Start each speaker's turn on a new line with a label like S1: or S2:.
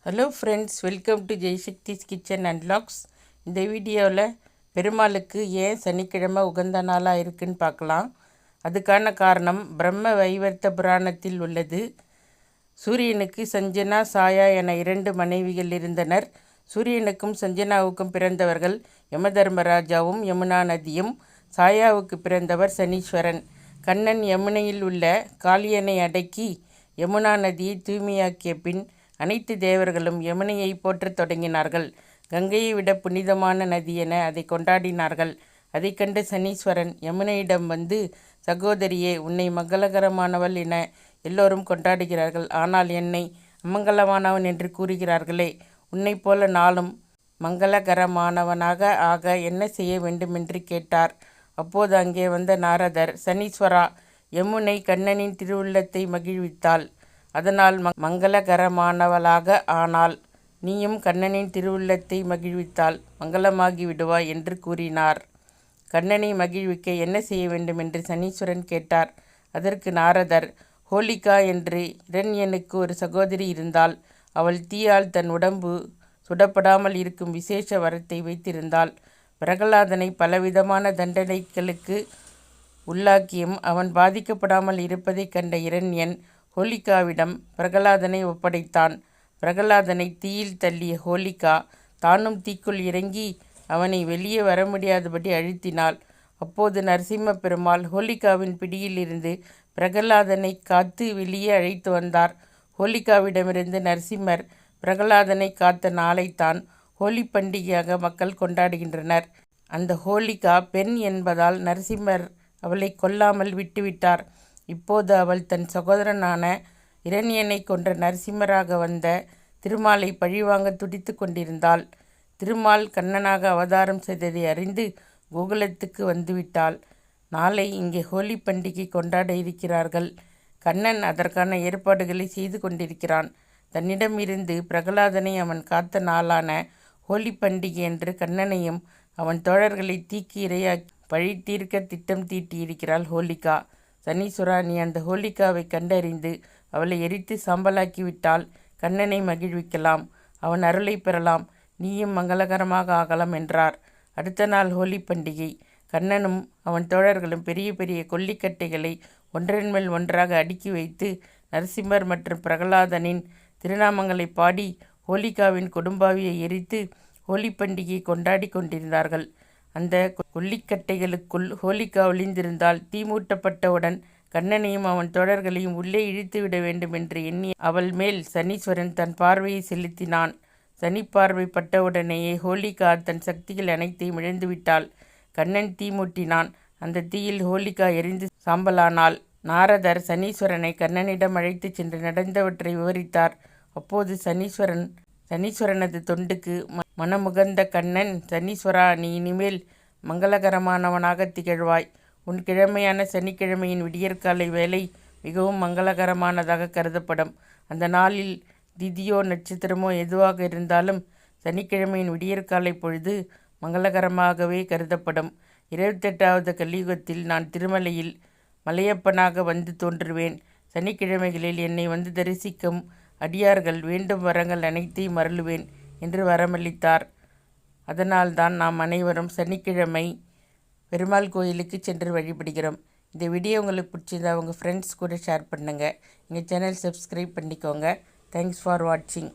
S1: Hello friends, welcome to Jaisakthi's kitchen and vlogs. இந்த வீடியோவில் பெருமாளுக்கு ஏன் சனிக்கிழமை உகந்த நாளாக இருக்குன்னு பார்க்கலாம். அதுக்கான காரணம் பிரம்ம வைவர்த்த புராணத்தில் உள்ளது. சூரியனுக்கு சஞ்சனா, சாயா என 2 மனைவிகள் இருந்தனர். சூரியனுக்கும் சஞ்சனாவுக்கும் பிறந்தவர்கள் யமதர்மராஜாவும் யமுனா நதியும். சாயாவுக்கு பிறந்தவர் சனீஸ்வரன். கண்ணன் யமுனையில் உள்ள காளியனை அடக்கி யமுனா நதியை தூய்மையாக்கிய பின் அனைத்து தேவர்களும் யமுனையை போற்றத் தொடங்கினார்கள். கங்கையை விட புனிதமான நதி என அதை கொண்டாடினார்கள். அதை கண்ட சனீஸ்வரன் யமுனையிடம் வந்து, சகோதரியே, உன்னை மங்களகரமானவள் என எல்லோரும் கொண்டாடுகிறார்கள். ஆனால் என்னை அமங்கலமானவன் என்று கூறுகிறார்களே. உன்னை போல நாளும் மங்களகரமானவனாக ஆக என்ன செய்ய வேண்டுமென்று கேட்டார். அப்போது அங்கே வந்த நாரதர், சனீஸ்வரா, யமுனை கண்ணனின் திருவுள்ளத்தை மகிழ்வித்தாள். அதனால் மங்களகரமானவளாக ஆனாள். நீயும் கண்ணனின் திருவுள்ளத்தை மகிழ்வித்தால் மங்களமாகி விடுவாய் என்று கூறினார். கண்ணனை மகிழ்விக்க என்ன செய்ய வேண்டும் என்று சனீஸ்வரன் கேட்டார். அதற்கு நாரதர், ஹோலிகா என்று இரண்யனுக்கு ஒரு சகோதரி இருந்தாள். அவள் தீயால் தன் உடம்பு சுடப்படாமல் இருக்கும் விசேஷ வரத்தை வைத்திருந்தாள். பிரகலாதனை பலவிதமான தண்டனைகளுக்கு உள்ளாக்கியும் அவன் பாதிக்கப்படாமல் இருப்பதைக் கண்ட இரண்யன் ஹோலிகாவிடம் பிரகலாதனை ஒப்படைத்தான். பிரகலாதனை தீயில் தள்ளிய ஹோலிகா தானும் தீக்குள் இறங்கி அவனை வெளியே வர முடியாதபடி அழுத்தினாள். அப்போது நரசிம்ம பெருமாள் ஹோலிகாவின் பிடியிலிருந்து பிரகலாதனை காத்து வெளியே அழைத்து வந்தார். ஹோலிகாவிடமிருந்து நரசிம்மர் பிரகலாதனை காத்த நாளைத்தான் ஹோலி பண்டிகையாக மக்கள் கொண்டாடுகின்றனர். அந்த ஹோலிகா பெண் என்பதால் நரசிம்மர் அவளை கொல்லாமல் விட்டுவிட்டார். இப்போது அவள் தன் சகோதரனான இரண்யனை கொன்ற நரசிம்மராக வந்த திருமாலை பழிவாங்க துடித்து கொண்டிருந்தாள். திருமால் கண்ணனாக அவதாரம் செய்ததை அறிந்து கோகுலத்துக்கு வந்துவிட்டாள். நாளை இங்கே ஹோலி பண்டிகை கொண்டாட இருக்கிறார்கள். கண்ணன் அதற்கான ஏற்பாடுகளை செய்து கொண்டிருக்கிறான். தன்னிடமிருந்து பிரகலாதனை அவன் காத்த நாளான ஹோலி பண்டிகை என்று கண்ணனையும் அவன் தோழர்களை தீக்கு இரையாக்கி பழி தீர்க்க திட்டம் தீட்டியிருக்கிறாள் ஹோலிகா. சனீஸ்வரா, நீ அந்த ஹோலிகாவை கண்டறிந்து அவளை எரித்து சாம்பலாக்கிவிட்டால் கண்ணனை மகிழ்விக்கலாம், அவன் அருளை பெறலாம், நீயும் மங்களகரமாக ஆகலாம் என்றார். அடுத்த நாள் ஹோலி பண்டிகை. கண்ணனும் அவன் தோழர்களும் பெரிய பெரிய கொல்லிக்கட்டைகளை ஒன்றன் மேல் ஒன்றாக அடுக்கி வைத்து நரசிம்மர் மற்றும் பிரகலாதனின் திருநாமங்களை பாடி ஹோலிகாவின் கொடும்பாவியை எரித்து ஹோலி பண்டிகையை கொண்டாடி கொண்டிருந்தார்கள். அந்த கொல்லிக்கட்டைகளுக்குள் ஹோலிகா ஒளிந்திருந்தால் தீமூட்டப்பட்டவுடன் கண்ணனையும் அவன் தோழர்களையும் உள்ளே இழுத்துவிட வேண்டும் என்று எண்ணி அவள் மேல் சனீஸ்வரன் தன் பார்வையை செலுத்தினான். சனி பார்வை பட்டவுடனேயே ஹோலிகா தன் சக்திகள் அனைத்தையும் இழந்துவிட்டாள். கண்ணன் தீமூட்டினான். அந்த தீயில் ஹோலிகா எரிந்து சாம்பலானாள். நாரதர் சனீஸ்வரனை கண்ணனிடம் அழைத்து சென்று நடந்தவற்றை விவரித்தார். அப்போது சனீஸ்வரனது தொண்டுக்கு மனமுகந்த கண்ணன், சனீஸ்வரா, நீ இனிமேல் மங்களகரமானவனாக திகழ்வாய். உன் கிழமையான சனிக்கிழமையின் விடியற்காலை வேலை மிகவும் மங்களகரமானதாக கருதப்படும். அந்த நாளில் திதியோ நட்சத்திரமோ எதுவாக இருந்தாலும் சனிக்கிழமையின் விடியற்காலை பொழுது மங்களகரமாகவே கருதப்படும். 28வது கலியுகத்தில் நான் திருமலையில் மலையப்பனாக வந்து தோன்றுவேன். சனிக்கிழமைகளில் என்னை வந்து தரிசிக்கும் அடியார்கள் வேண்டும் வரங்கள் அனைத்தையும் அருளுவேன் என்று வரமளித்தார். அதனால்தான் நாம் அனைவரும் சனிக்கிழமை பெருமாள் கோயிலுக்கு சென்று வழிபடுகிறோம். இந்த வீடியோ உங்களுக்கு பிடிச்சிருந்தா உங்கள் ஃப்ரெண்ட்ஸ் கூட ஷேர் பண்ணுங்கள். எங்கள் சேனல் சப்ஸ்கிரைப் பண்ணிக்கோங்க. தேங்க்ஸ் ஃபார் வாட்சிங்.